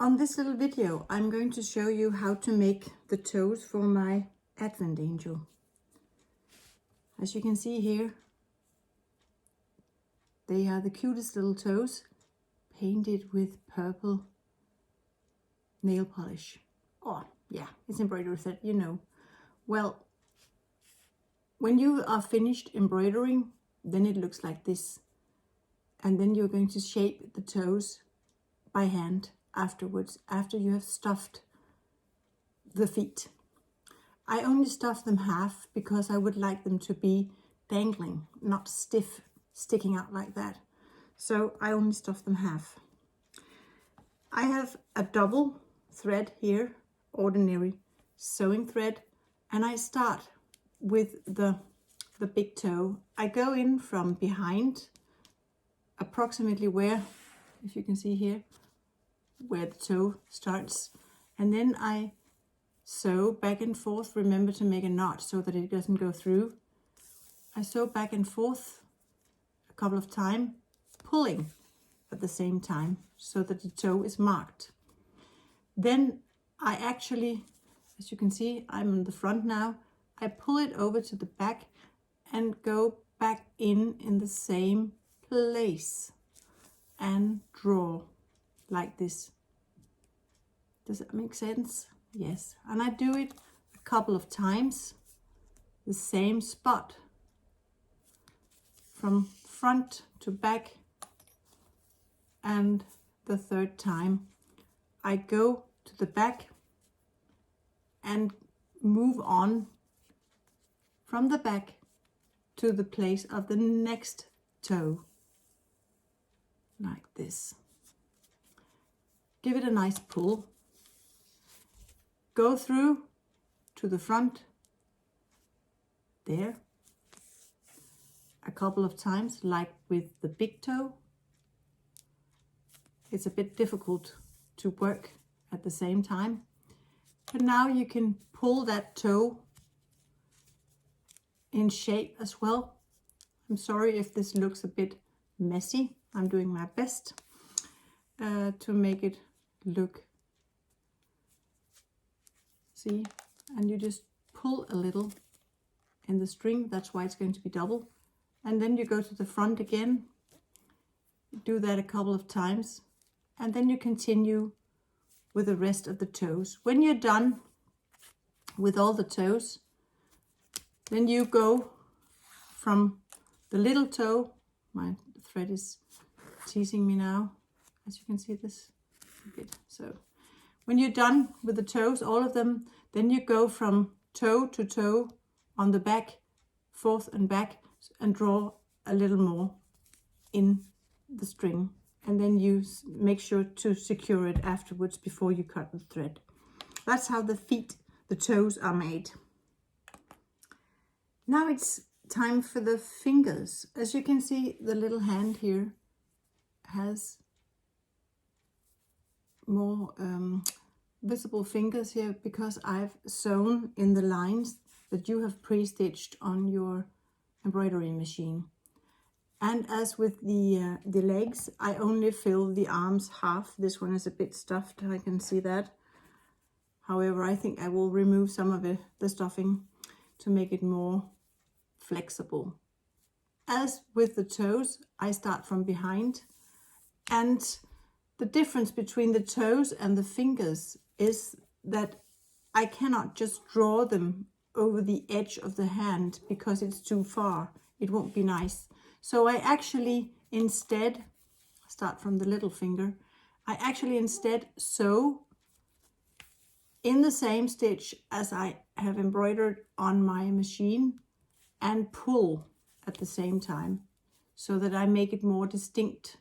On this little video, I'm going to show you how to make the toes for my Advent angel. As you can see here, they are the cutest little toes, painted with purple nail polish. Oh, yeah, it's embroidery thread, you know. Well, when you are finished embroidering, then it looks like this. And then you're going to shape the toes by hand afterwards, after you have stuffed the feet. I only stuff them half because I would like them to be dangling, not stiff, sticking out like that. So I only stuff them half. I have a double thread here, ordinary sewing thread, and I start with the big toe. I go in from behind, approximately where, if you can see here, where the toe starts, and then I sew back and forth. Remember to make a knot so that it doesn't go through. I sew back and forth a couple of times, pulling at the same time so that the toe is marked. Then I actually, as you can see, I'm on the front now. I pull it over to the back and go back in the same place and draw like this. Does that make sense? Yes. And I do it a couple of times, the same spot, from front to back, and the third time I go to the back and move on from the back to the place of the next toe, like this. Give it a nice pull. Go through to the front, there, a couple of times, like with the big toe. It's a bit difficult to work at the same time. But now you can pull that toe in shape as well. I'm sorry if this looks a bit messy. I'm doing my best to make it look. See, and you just pull a little in the string. That's why it's going to be double. And then you go to the front again. Do that a couple of times. And then you continue with the rest of the toes. When you're done with all the toes, then you go from the little toe. My thread is teasing me now, as you can see this a bit. So when you're done with the toes, all of them, then you go from toe to toe on the back, forth and back, and draw a little more in the string. And then you make sure to secure it afterwards before you cut the thread. That's how the feet, the toes are made. Now it's time for the fingers. As you can see, the little hand here has more visible fingers here because I've sewn in the lines that you have pre-stitched on your embroidery machine. And as with the legs, I only fill the arms half. This one is a bit stuffed, I can see that. However, I think I will remove some of the stuffing to make it more flexible. As with the toes, I start from behind, and the difference between the toes and the fingers is that I cannot just draw them over the edge of the hand because it's too far. It won't be nice. So I actually instead start from the little finger. I actually instead sew in the same stitch as I have embroidered on my machine and pull at the same time so that I make it more distinct,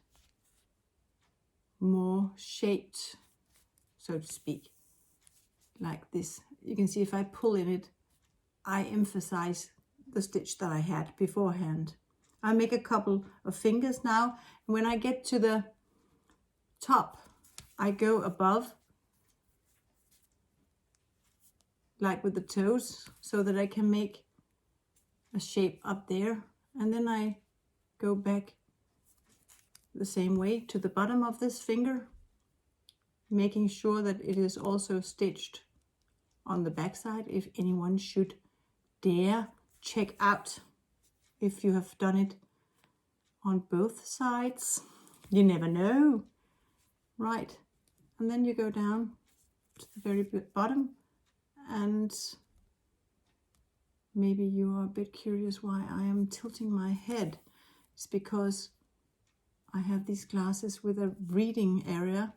more shaped, so to speak, like this. You can see if I pull in it, I emphasize the stitch that I had beforehand. I make a couple of fingers now. When I get to the top, I go above, like with the toes, so that I can make a shape up there. And then I go back the same way to the bottom of this finger, making sure that it is also stitched on the back side if anyone should dare check out if you have done it on both sides. You never know. Right, and then you go down to the very bottom, and maybe you are a bit curious why I am tilting my head. It's because I have these glasses with a reading area,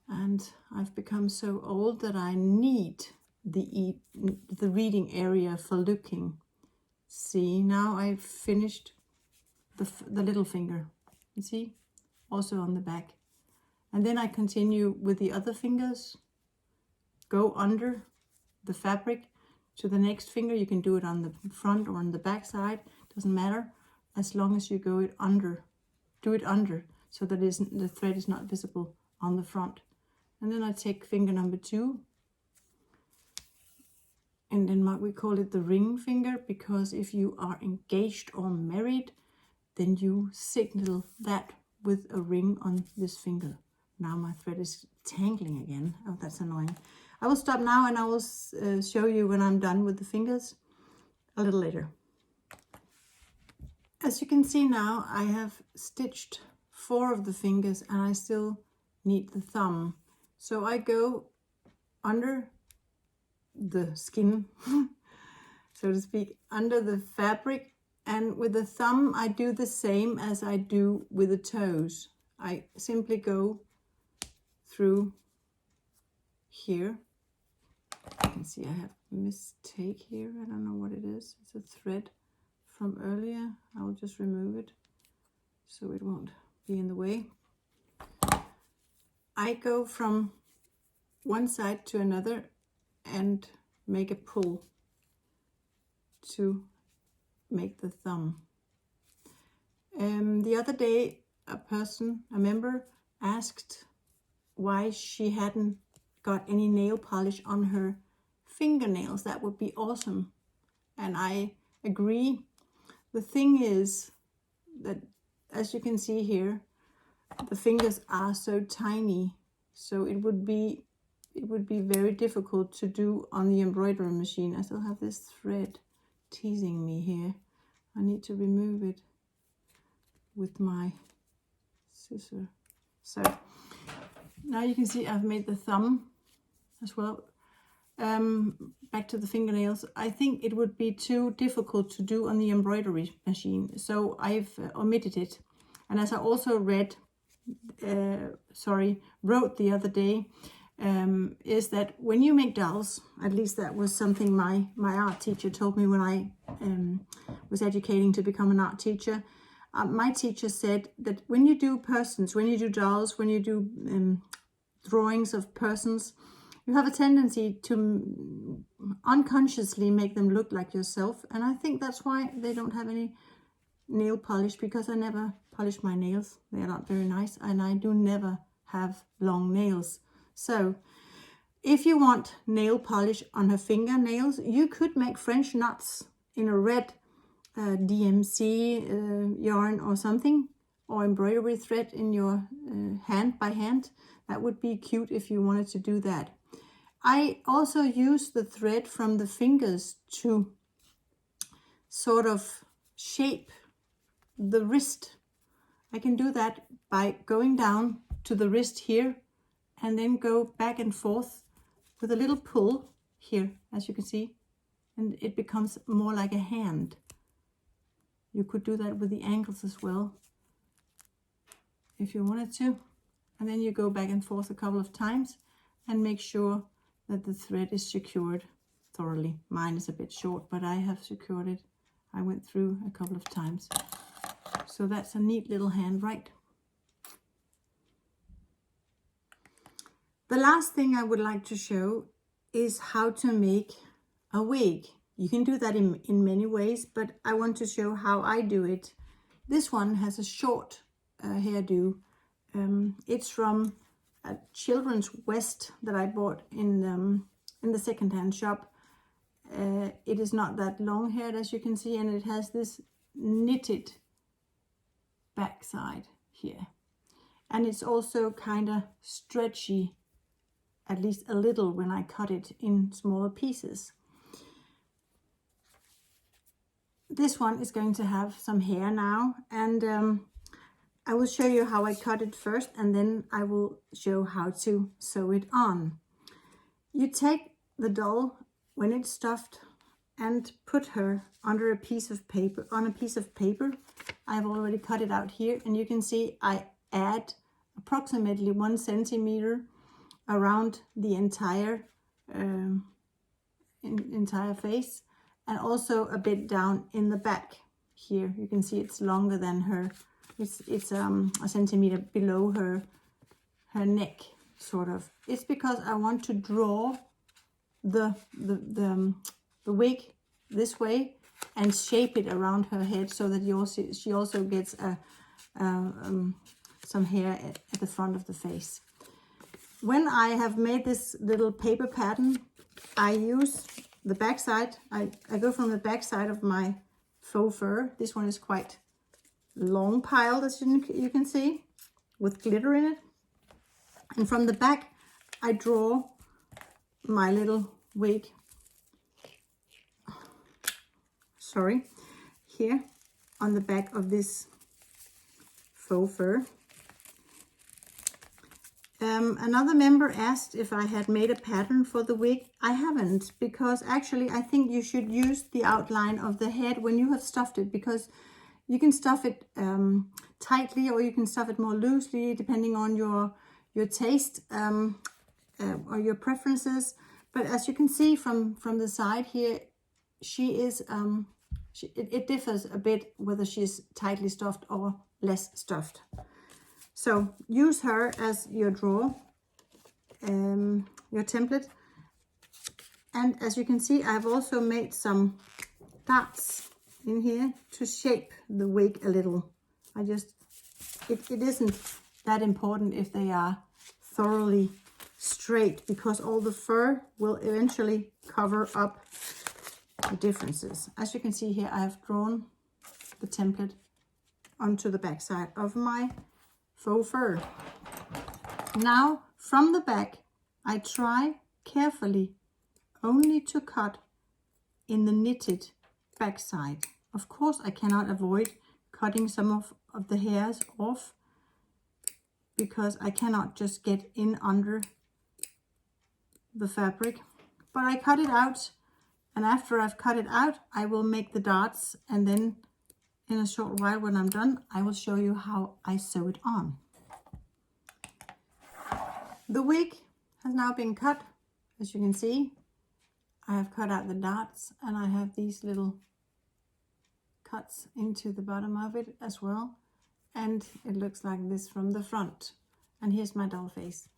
and I've become so old that I need the reading area for looking. See, now I've finished the little finger. You see, also on the back. And then I continue with the other fingers. Go under the fabric to the next finger. You can do it on the front or on the back side. Doesn't matter, as long as you go it under. Do it under so that the thread is not visible on the front. And then I take finger number 2. In Denmark we call it the ring finger, because if you are engaged or married, then you signal that with a ring on this finger. Now my thread is tangling again. Oh, that's annoying. I will stop now, and I will show you when I'm done with the fingers a little later. As you can see now, I have stitched 4 of the fingers, and I still need the thumb. So I go under the skin, so to speak, under the fabric, and with the thumb I do the same as I do with the toes. I simply go through here. You can see I have a mistake here. I don't know what it is. It's a thread from earlier. I will just remove it so it won't be in the way. I go from one side to another and make a pull to make the thumb. The other day a member asked why she hadn't got any nail polish on her fingernails. That would be awesome, and I agree. The thing is that, as you can see here, the fingers are so tiny, so it would be very difficult to do on the embroidery machine. I still have this thread teasing me here. I need to remove it with my scissor. So now you can see I've made the thumb as well. Back to the fingernails. I think it would be too difficult to do on the embroidery machine, so I've omitted it. And as I also wrote the other day, is that when you make dolls, at least that was something my art teacher told me when I was educating to become an art teacher. My teacher said that when you do persons, when you do dolls, when you do drawings of persons, you have a tendency to unconsciously make them look like yourself. And I think that's why they don't have any nail polish, because I never polish my nails. They are not very nice, and I do never have long nails. So if you want nail polish on her fingernails, you could make French knots in a red DMC yarn or something, or embroidery thread in your hand by hand. That would be cute if you wanted to do that. I also use the thread from the fingers to sort of shape the wrist. I can do that by going down to the wrist here and then go back and forth with a little pull here, as you can see, and it becomes more like a hand. You could do that with the ankles as well if you wanted to. And then you go back and forth a couple of times and make sure that the thread is secured thoroughly. Mine is a bit short, but I have secured it. I went through a couple of times. So that's a neat little hand, right? The last thing I would like to show is how to make a wig. You can do that in many ways, but I want to show how I do it. This one has a short hairdo. It's from a children's vest that I bought in the second-hand shop. It is not that long haired, as you can see, and it has this knitted backside here. And it's also kind of stretchy at least a little when I cut it in smaller pieces. This one is going to have some hair now, and I will show you how I cut it first, and then I will show how to sew it on. You take the doll when it's stuffed and put her under a piece of paper, on a piece of paper. I've already cut it out here, and you can see I add approximately 1 centimeter around the entire face, and also a bit down in the back here. You can see it's longer than her. It's a centimeter below her neck, sort of. It's because I want to draw the wig this way and shape it around her head, so that she also gets some hair at the front of the face. When I have made this little paper pattern, I use the back side. I go from the back side of my faux fur. This one is quite long piled, as you can see, with glitter in it. And from the back, I draw my little wig. Sorry, here on the back of this faux fur. Another member asked if I had made a pattern for the wig. I haven't, because actually I think you should use the outline of the head when you have stuffed it, because you can stuff it tightly, or you can stuff it more loosely, depending on your taste or your preferences. But as you can see from the side here, she is it differs a bit whether she's tightly stuffed or less stuffed. So use her as your draw, your template. And as you can see, I've also made some dots in here to shape the wig a little. It isn't that important if they are thoroughly straight, because all the fur will eventually cover up the differences. As you can see here, I have drawn the template onto the back side of my faux fur. Now from the back, I try carefully only to cut in the knitted back side. Of course, I cannot avoid cutting some of the hairs off, because I cannot just get in under the fabric, but I cut it out. And after I've cut it out, I will make the dots, and then in a short while when I'm done, I will show you how I sew it on. The wig has now been cut. As you can see, I have cut out the dots, and I have these little cuts into the bottom of it as well. And it looks like this from the front. And here's my doll face.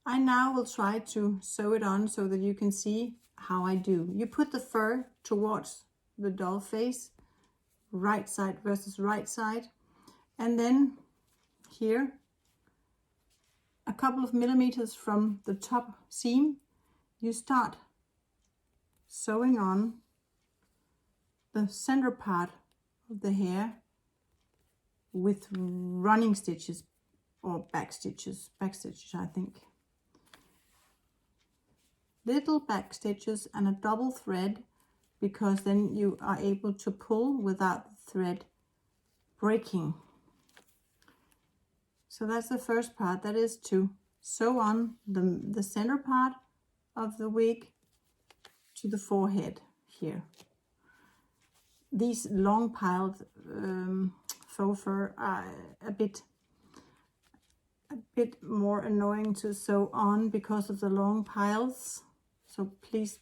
I now will try to sew it on so that you can see how I do. You put the fur towards the doll face, right side versus right side, and then here, a couple of millimeters from the top seam, you start sewing on the center part of the hair with running stitches, or back stitches I think. Little back stitches and a double thread, because then you are able to pull without the thread breaking. So that's the first part, that is to sew on the center part of the wig to the forehead here. These long piled faux fur are a bit more annoying to sew on because of the long piles. So please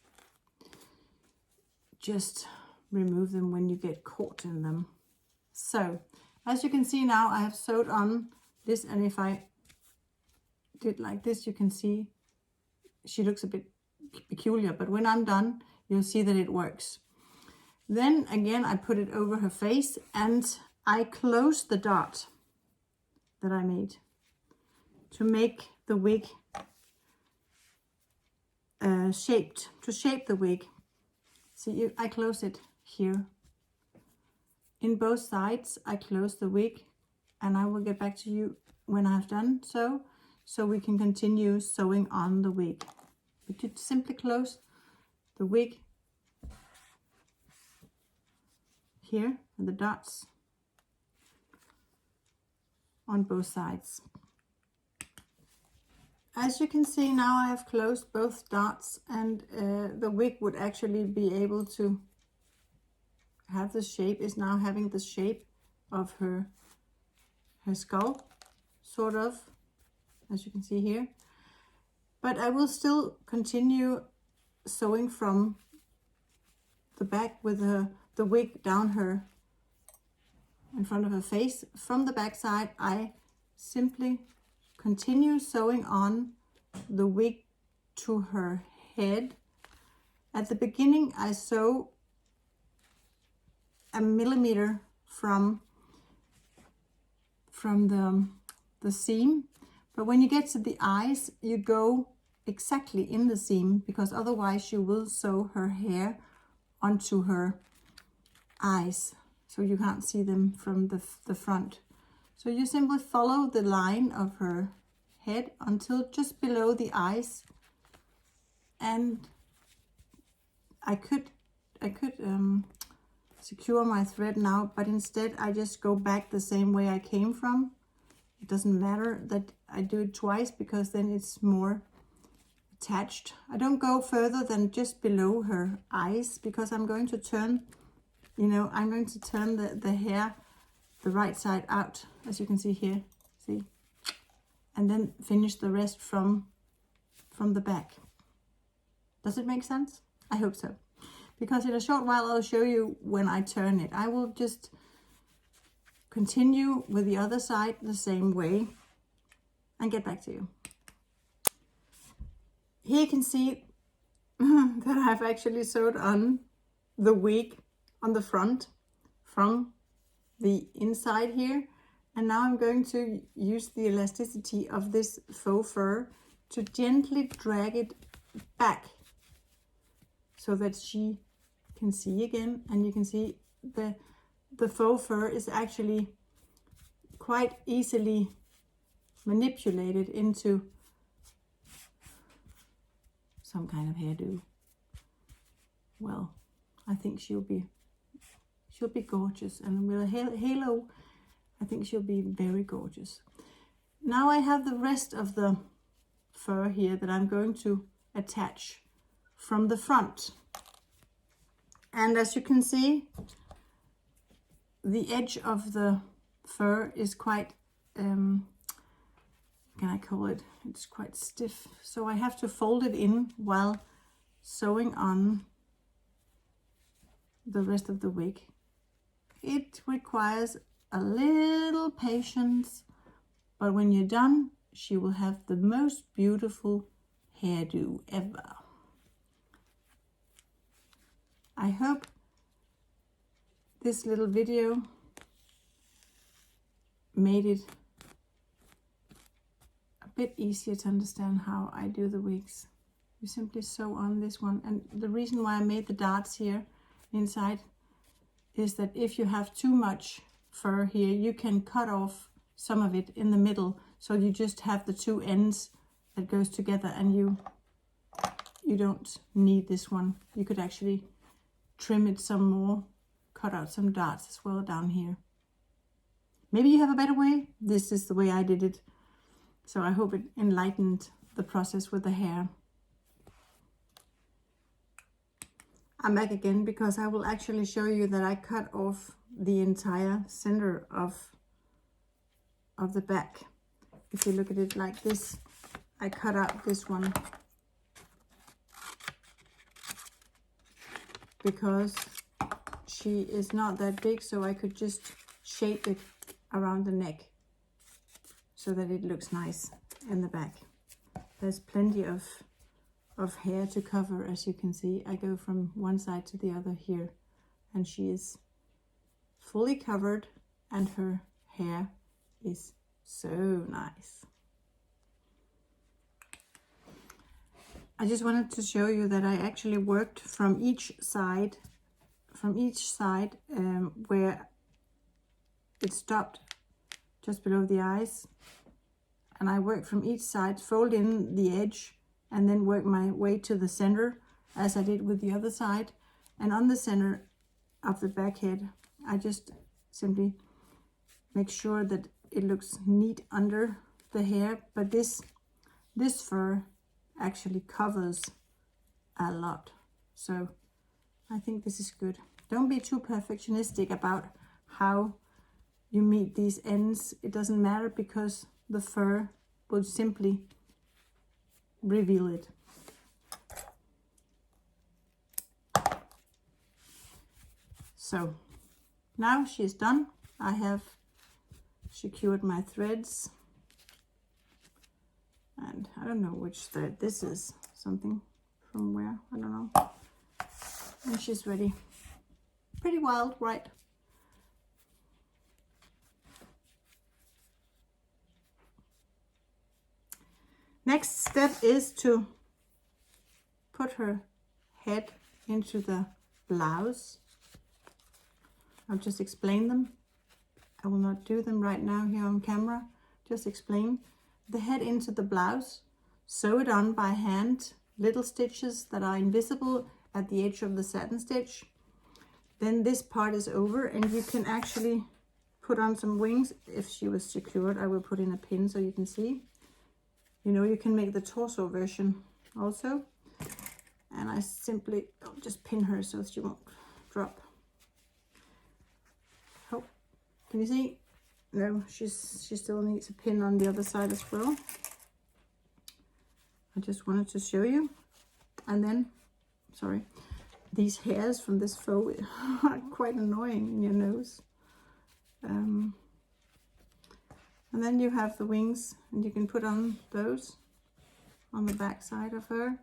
just remove them when you get caught in them. So as you can see now, I have sewed on this, and if I did like this, you can see she looks a bit peculiar, but when I'm done, you'll see that it works. Then again, I put it over her face, and I close the dot that I made to make the wig shaped, to shape the wig. See, I close it here. In both sides, I close the wig, and I will get back to you when I've done so. so we can continue sewing on the wig. We could simply close the wig here and the dots on both sides. As you can see now, I have closed both dots, and the wig would actually be able to have the shape, is now having the shape of her skull, sort of, as you can see here. But I will still continue sewing from the back with the wig down her, in front of her face. From the back side, I simply continue sewing on the wig to her head. At the beginning, I sew a millimeter from the seam, but when you get to the eyes, you go exactly in the seam, because otherwise you will sew her hair onto her eyes, so you can't see them from the front. So you simply follow the line of her head until just below the eyes, and I could secure my thread now, but instead I just go back the same way I came from. It doesn't matter that I do it twice, because then it's more attached. I don't go further than just below her eyes, because I'm going to turn, I'm going to turn the hair the right side out, as you can see here, see, and then finish the rest from the back. Does it make sense? I hope so, because in a short while I'll show you when I turn it. I will just continue with the other side the same way and get back to you. Here you can see that I've actually sewed on the wig on the front from the inside here, and now I'm going to use the elasticity of this faux fur to gently drag it back so that she can see again. And you can see the faux fur is actually quite easily manipulated into some kind of hairdo. Well, I think she'll be gorgeous, and with a halo, I think she'll be very gorgeous. Now I have the rest of the fur here that I'm going to attach from the front. And as you can see, the edge of the fur is quite, can I call it? It's quite stiff. So I have to fold it in while sewing on the rest of the wig. It requires a little patience, but when you're done, she will have the most beautiful hairdo ever. I hope this little video made it a bit easier to understand how I do the wigs. You simply sew on this one, and the reason why I made the darts here inside is that if you have too much fur here, you can cut off some of it in the middle, so you just have the two ends that goes together, and you don't need this one. You could actually trim it some more, cut out some darts as well down here. Maybe you have a better way. This is the way I did it, so I hope it enlightened the process with the hair. I'm back again because I will actually show you that I cut off the entire center of the back. If you look at it like this, I cut out this one because she is not that big, so I could just shape it around the neck so that it looks nice in the back. There's plenty of hair to cover, as you can see. I go from one side to the other here, and she is fully covered, and her hair is so nice. I just wanted to show you that I actually worked from each side, where it stopped just below the eyes. and I work from each side, fold in the edge, and then work my way to the center as I did with the other side. And on the center of the back head, I just simply make sure that it looks neat under the hair, but this fur actually covers a lot, so I think this is good. Don't be too perfectionistic about how you meet these ends. It doesn't matter, because the fur will simply reveal it. So now she's done. I have secured my threads, and I don't know which thread this is, something from where, I don't know. And she's ready. Pretty wild, right? Next step is to put her head into the blouse. I'll just explain them. I will not do them right now here on camera. Just explain. The head into the blouse, sew it on by hand, little stitches that are invisible at the edge of the satin stitch. Then this part is over, and you can actually put on some wings. If she was secured, I will put in a pin so you can see. You know, you can make the torso version also. And I simply just pin her so she won't drop. Oh, can you see? No, she still needs a pin on the other side as well. I just wanted to show you. And then, sorry, these hairs from this faux are quite annoying in your nose. And then you have the wings, and you can put on those on the back side of her.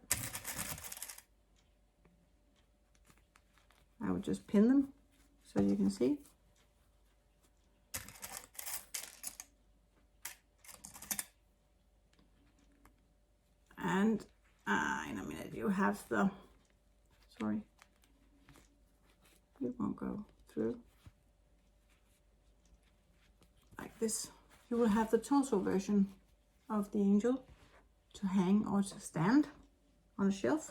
I would just pin them so you can see. And in a minute you have the, sorry, it won't go through. Like this. You will have the torso version of the angel to hang or to stand on a shelf.